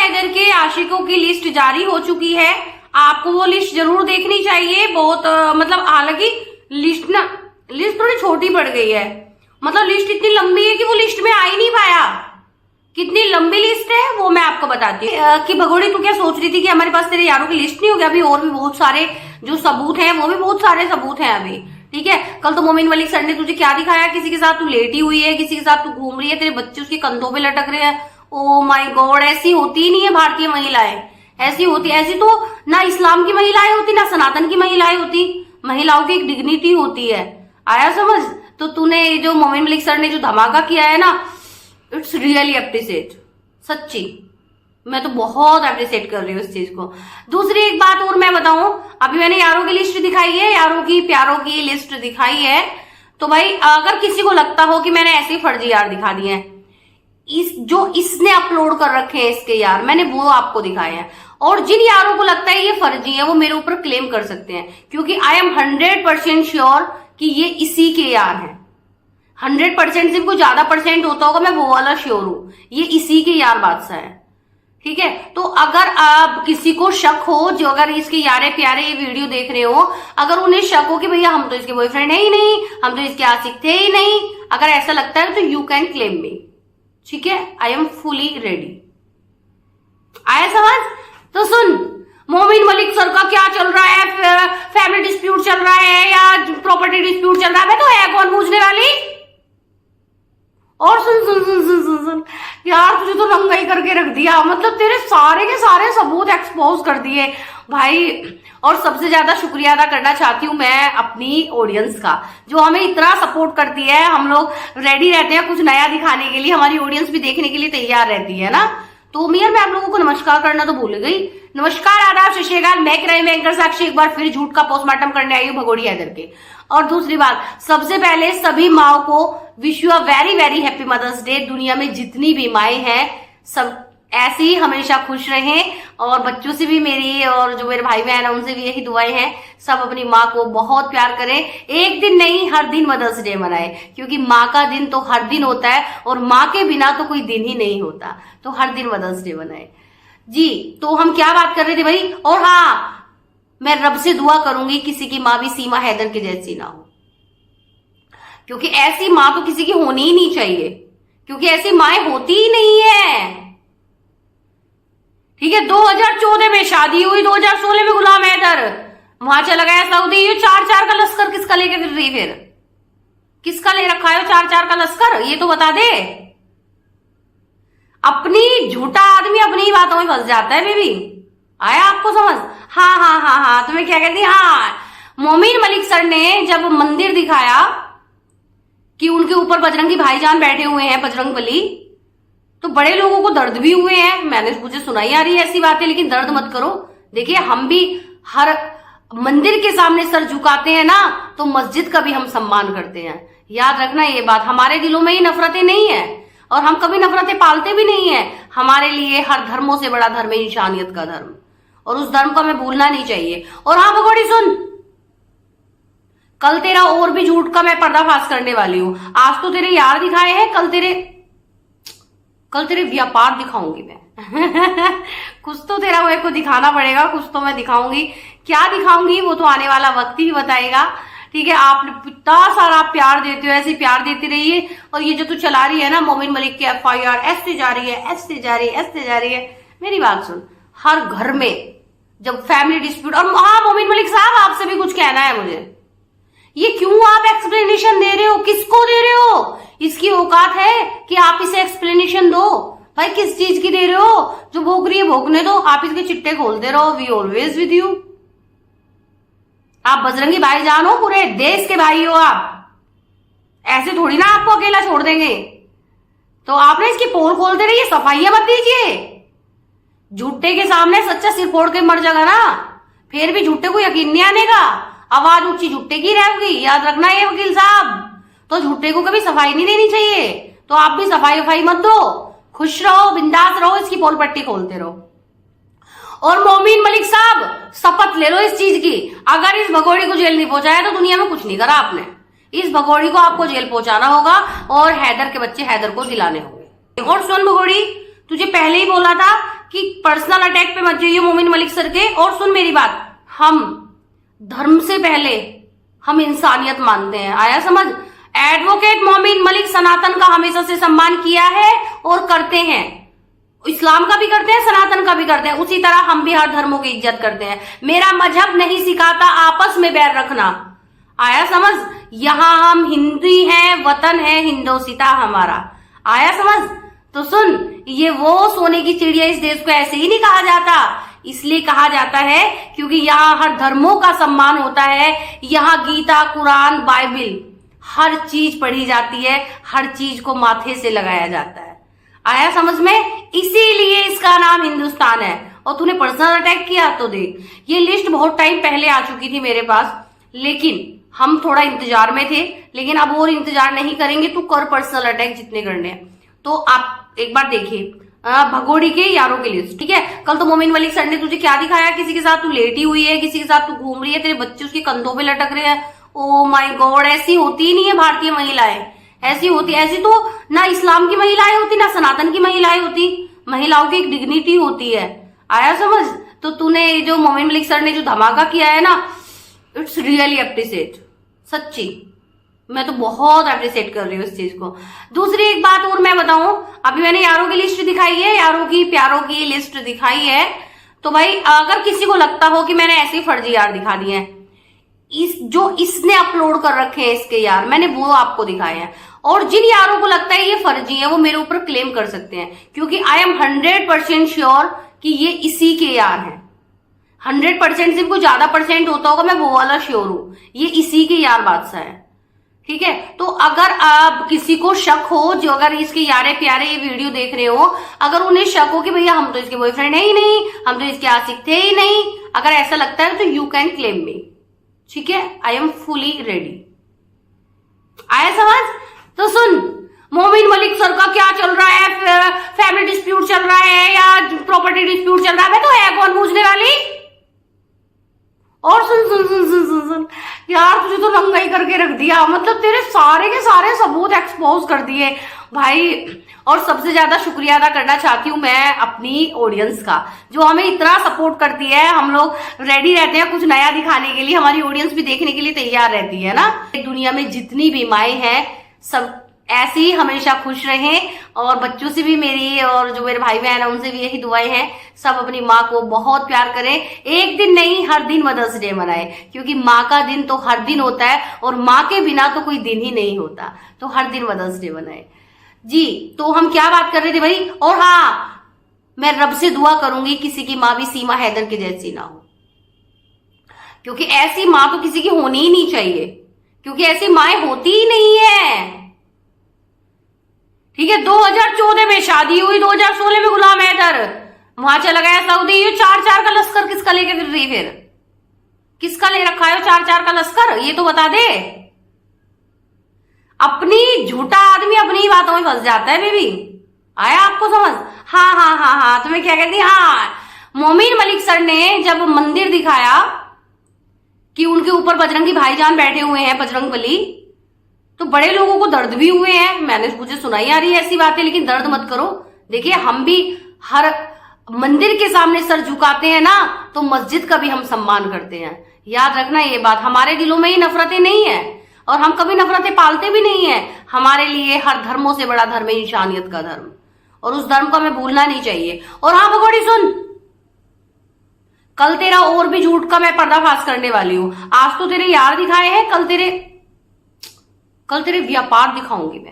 हैदर के आशिकों की लिस्ट जारी हो चुकी है। आपको वो लिस्ट जरूर देखनी चाहिए। बहुत मतलब हालांकि लिस्ट थोड़ी छोटी पड़ गई है। मतलब लिस्ट इतनी लंबी है कि वो लिस्ट में आ ही नहीं पाया। कितनी लंबी लिस्ट है वो मैं आपको बताती हूँ। कि भगोड़ी तू क्या सोच रही थी कि हमारे पास तेरे यारों की लिस्ट नहीं होगी? अभी और भी बहुत सारे जो सबूत हैं, वो भी बहुत सारे सबूत हैं अभी। ठीक है, कल तो मोमिन मलिक सर ने तुझे क्या दिखाया? किसी के साथ तू लेटी हुई है, किसी के साथ तू घूम रही है, तेरे बच्चे उसके कंधों पे लटक रहे हैं। ओ माय गॉड, ऐसी होती ही नहीं है भारतीय महिलाएं। ऐसी तो ना इस्लाम की महिलाएं होती, ना सनातन की महिलाएं होती। महिलाओं की एक डिग्निटी होती है। आया समझ? तो तूने जो मोमिन मलिक सर ने जो धमाका किया है ना, इट्स रियली अप्रिशिएट। सच्ची मैं तो बहुत अप्रिशिएट कर रही हूँ इस चीज को। दूसरी एक बात और मैं बताऊं, अभी मैंने यारों की लिस्ट दिखाई है, यारों की प्यारों की लिस्ट दिखाई है। तो भाई अगर किसी को लगता हो कि मैंने ऐसे फर्जी यार दिखा दिए हैं, जो इसने अपलोड कर रखे हैं इसके यार, मैंने वो आपको दिखाए हैं। और जिन यारों को लगता है ये फर्जी है, वो मेरे ऊपर क्लेम कर सकते हैं, क्योंकि आई एम 100% श्योर कि ये इसी के यार हैं। 100% से कोई ज्यादा परसेंट होता होगा, मैं वो वाला श्योर हूं, ये इसी के यार बादशाह है। ठीक है, तो अगर आप किसी को शक हो, जो अगर इसके यारे प्यारे ये वीडियो देख रहे हो, अगर उन्हें शक हो कि भैया हम तो इसके बॉयफ्रेंड है ही नहीं, हम तो इसके आशिक थे ही नहीं, अगर ऐसा लगता है तो यू कैन क्लेम मी। ठीक है, आई एम फुली रेडी। आया समझ? तो सुन, मोमिन मलिक सर का क्या चल रहा है? फैमिली डिस्प्यूट चल रहा है या प्रॉपर्टी डिस्प्यूट चल रहा है? तो है कौन पूछने वाली? और सुन सुन सुन सुन सुन सुन यार, तुझे तो नंगाई करके रख दिया। मतलब तेरे सारे के सारे सबूत एक्सपोज कर दिए भाई। और सबसे ज्यादा शुक्रिया अदा करना चाहती हूँ मैं अपनी ऑडियंस का, जो हमें इतना सपोर्ट करती है। हम लोग रेडी रहते हैं कुछ नया दिखाने के लिए, हमारी ऑडियंस भी देखने के लिए तैयार रहती है ना। तो मियार मैं आप लोगों को नमस्कार करना तो भूल गई। नमस्कार, आदाब, सत श्री अकाल। मैं क्राइम एंकर साक्षी एक बार फिर झूठ का पोस्टमार्टम करने आई हूँ भगोड़ी हैदर के। और दूसरी बात, सबसे पहले सभी माओ को wish you a very very happy mother's day. दुनिया में जितनी भी माएँ हैं सब ऐसे ही हमेशा खुश रहें, और बच्चों से भी मेरी और जो मेरे भाई बहन है उनसे भी यही दुआएं हैं, सब अपनी माँ को बहुत प्यार करें। एक दिन नहीं, हर दिन मदर्स डे मनाएं, क्योंकि माँ का दिन तो हर दिन होता है और माँ के बिना तो कोई दिन ही नहीं होता। तो हर दिन मदर्स डे मनाएं जी। तो हम क्या बात कर रहे थे भाई? और हाँ, मैं रब से दुआ करूंगी किसी की माँ भी सीमा हैदर के जैसी ना हो, क्योंकि ऐसी माँ तो किसी की होनी ही नहीं चाहिए, क्योंकि ऐसी माएँ होती ही नहीं है। ठीक है, 2014 में शादी हुई, 2016 में गुलाम हैदर वहां चला गया सऊदी। ये 4-4 का लश्कर किसका लेके फिर रही? फिर किसका ले रखा है 4-4 का लश्कर? ये तो बता दे। अपनी झूठा आदमी अपनी ही बातों में फंस जाता है बेबी। आया आपको समझ? हाँ हाँ हाँ हाँ, तुम्हें क्या कहती? हाँ, मोमिन मलिक सर ने जब मंदिर दिखाया कि उनके ऊपर बजरंगी भाईजान बैठे हुए हैं, बजरंग बली, तो बड़े लोगों को दर्द भी हुए हैं। मैंने मुझे सुनाई आ रही है ऐसी बातें, लेकिन दर्द मत करो। देखिए, हम भी हर मंदिर के सामने सर झुकाते हैं ना, तो मस्जिद का भी हम सम्मान करते हैं। याद रखना ये बात। हमारे दिलों में ही नफरतें नहीं है और हम कभी नफरतें पालते भी नहीं है। हमारे लिए हर धर्मों से बड़ा धर्म है इंसानियत का धर्म, और उस धर्म को हमें भूलना नहीं चाहिए। और हाँ भगोड़ी सुन, कल तेरा और भी झूठ का मैं पर्दाफाश करने वाली हूं। आज तो तेरे यार दिखाए हैं, कल तेरे व्यापार दिखाऊंगी मैं। कुछ तो तेरा मेरे को दिखाना पड़ेगा, कुछ तो मैं दिखाऊंगी। क्या दिखाऊंगी वो तो आने वाला वक्त ही बताएगा। ठीक है, आप इतना सारा प्यार देते हो, ऐसे प्यार देते रहिए। और ये जो तू चला रही है ना मोमिन मलिक की FIR, ऐसे जा रही है, ऐसे जा रही है, ऐसे जा रही है। मेरी बात सुन, हर घर में जब फैमिली डिस्प्यूट, और हाँ मोमिन मलिक साहब आपसे भी कुछ कहना है मुझे। ये क्यों आप एक्सप्लेनेशन दे रहे हो? किसको दे रहे हो? इसकी औकात है कि आप इसे एक्सप्लेनेशन दो? भाई किस चीज की दे रहे हो? जो भोग रही है भोगने दो, आप इसके चिट्टे खोलते रहो। We always with you. आप बजरंगी भाईजान हो, पूरे देश के भाई हो आप। ऐसे थोड़ी ना आपको अकेला छोड़ देंगे। तो आपने इसकी पोल खोलते रहिए, सफाइयां मत दीजिए। झूठे के सामने सच्चा सिर फोड़ के मर जाएगा ना, फिर भी झूठे को यकीन नहीं आने का। आवाज ऊंची झूठे की रहेगी, याद रखना ये वकील साहब। तो झूठे को कभी सफाई नहीं देनी चाहिए। तो आप भी सफाई मत दो, खुश रहो, बिंदास रहो, इसकी पोल पट्टी खोलते रहो। और मोमिन मलिक साहब शपथ ले लो इस चीज की, अगर इस भगोड़ी को जेल नहीं पहुंचाया तो दुनिया में कुछ नहीं करा आपने। इस भगोड़ी को आपको जेल पहुंचाना होगा और हैदर के बच्चे हैदर को दिलाने होंगे। और सुन भगोड़ी, तुझे पहले ही बोला था कि पर्सनल अटैक पे मत जाइए मोमिन मलिक सर के। और सुन मेरी बात, हम धर्म से पहले हम इंसानियत मानते हैं, आया समझ। एडवोकेट मोमिन मलिक सनातन का हमेशा से सम्मान किया है और करते हैं, इस्लाम का भी करते हैं, सनातन का भी करते हैं। उसी तरह हम भी हर धर्मों की इज्जत करते हैं। मेरा मजहब नहीं सिखाता आपस में बैर रखना, आया समझ। यहां हम हिंदू हैं, वतन है हिंदोसिता हमारा, आया समझ। तो सुन, ये वो सोने की चिड़िया इस देश को ऐसे ही नहीं कहा जाता, इसलिए कहा जाता है क्योंकि यहाँ हर धर्मों का सम्मान होता है। यहाँ गीता, कुरान, बाइबिल हर चीज पढ़ी जाती है, हर चीज को माथे से लगाया जाता है, आया समझ में। इसीलिए इसका नाम हिंदुस्तान है। और तूने पर्सनल अटैक किया तो देख, ये लिस्ट बहुत टाइम पहले आ चुकी थी मेरे पास, लेकिन हम थोड़ा इंतजार में थे, लेकिन अब और इंतजार नहीं करेंगे। तू कर पर्सनल अटैक जितने करने हैं। तो आप एक बार देखिए भगोड़ी के यारों की लिस्ट, ठीक है। कल तो मोमिन मलिक सर ने तुझे क्या दिखाया, किसी के साथ तू लेटी हुई है, किसी के साथ तू घूम रही है, तेरे बच्चे उसके कंधों पे लटक रहे हैं। ओ माय गॉड, ऐसी होती ही नहीं है भारतीय महिलाएं, ऐसी होती, ऐसी तो ना इस्लाम की महिलाएं होती ना सनातन की महिलाएं होती। महिलाओं की एक डिग्निटी होती है, आया समझ। तो तूने जो मोमिन मलिक सर ने जो धमाका किया है ना, इट्स रियली अप्रिशिएट, सच्ची मैं तो बहुत अप्रिशिएट कर रही हूँ इस चीज को। दूसरी एक बात और मैं बताऊं, अभी मैंने यारों की लिस्ट दिखाई है, यारों की प्यारों की लिस्ट दिखाई है। तो भाई अगर किसी को लगता हो कि मैंने ऐसे फर्जी यार दिखा दिए हैं, जो इसने अपलोड कर रखे हैं इसके यार, मैंने वो आपको दिखाए हैं। और जिन यारों को लगता है ये फर्जी है, वो मेरे ऊपर क्लेम कर सकते हैं, क्योंकि आई एम 100% श्योर कि ये इसी के यार हैं। 100% से कोई ज्यादा परसेंट होता होगा, मैं वो वाला श्योर हूं, ये इसी के यार बादशाह है, ठीक है। तो अगर आप किसी को शक हो, जो अगर इसके यारे प्यारे ये वीडियो देख रहे हो, अगर उन्हें शक हो कि भैया हम तो इसके बॉयफ्रेंड है ही नहीं, हम तो इसके आशिक थे ही नहीं, अगर ऐसा लगता है तो यू कैन क्लेम मी, ठीक है। आई एम फुली रेडी, आया समझ। तो सुन, मोमिन मलिक सर का क्या चल रहा है, फैमिली डिस्प्यूट चल रहा है या प्रॉपर्टी डिस्प्यूट चल रहा है, मैं तो है कौन पूछने वाली। और सुन सुन सुन सुन सुन सुन यार, तुझे तो नंगाई करके रख दिया, मतलब तेरे सारे के सारे सबूत एक्सपोज कर दिए भाई। और सबसे ज्यादा शुक्रिया अदा करना चाहती हूँ मैं अपनी ऑडियंस का, जो हमें इतना सपोर्ट करती है। हम लोग रेडी रहते हैं कुछ नया दिखाने के लिए, हमारी ऑडियंस भी देखने के लिए तैयार रहती है ना। दुनिया में जितनी भी माएं हैं सब ऐसे ही हमेशा खुश रहें, और बच्चों से भी मेरी और जो मेरे भाई बहन है उनसे भी यही दुआएं हैं, सब अपनी माँ को बहुत प्यार करें। एक दिन नहीं, हर दिन मदर्स डे मनाएं, क्योंकि माँ का दिन तो हर दिन होता है और माँ के बिना तो कोई दिन ही नहीं होता। तो हर दिन मदर्स डे मनाएं जी। तो हम क्या बात कर रहे थे भाई। और हाँ, मैं रब से दुआ करूंगी किसी की माँ भी सीमा हैदर की जैसी ना हो, क्योंकि ऐसी माँ तो किसी की होनी ही नहीं चाहिए, क्योंकि ऐसी माएं होती ही नहीं है, ठीक है। 2014 में शादी हुई, 2016 में गुलाम हैदर वहां चला गया सऊदी। ये 4-4 का लश्कर किसका लेके फिर रही, फिर किसका ले रखा है 4-4 का लश्कर, ये तो बता दे। अपनी झूठा आदमी अपनी बातों में फंस जाता है बेबी, आया आपको समझ। हाँ हाँ हाँ हाँ, तुम्हें क्या कहती। हाँ, मोमिन मलिक सर ने जब मंदिर दिखाया कि उनके ऊपर बजरंगी भाईजान बैठे हुए हैं, बजरंग बली, तो बड़े लोगों को दर्द भी हुए हैं। मुझे सुनाई आ रही है ऐसी बातें, लेकिन दर्द मत करो। देखिए, हम भी हर मंदिर के सामने सर झुकाते हैं ना, तो मस्जिद का भी हम सम्मान करते हैं। याद रखना ये बात, हमारे दिलों में ये नफरतें नहीं है और हम कभी नफरतें पालते भी नहीं है। हमारे लिए हर धर्मों से बड़ा धर्म है इंसानियत का धर्म, और उस धर्म को हमें भूलना नहीं चाहिए। और हाँ भगोड़ी सुन, कल तेरा और भी झूठ का मैं पर्दाफाश करने वाली हूं। आज तो तेरे यार दिखाए हैं, कल तेरे व्यापार दिखाऊंगी मैं।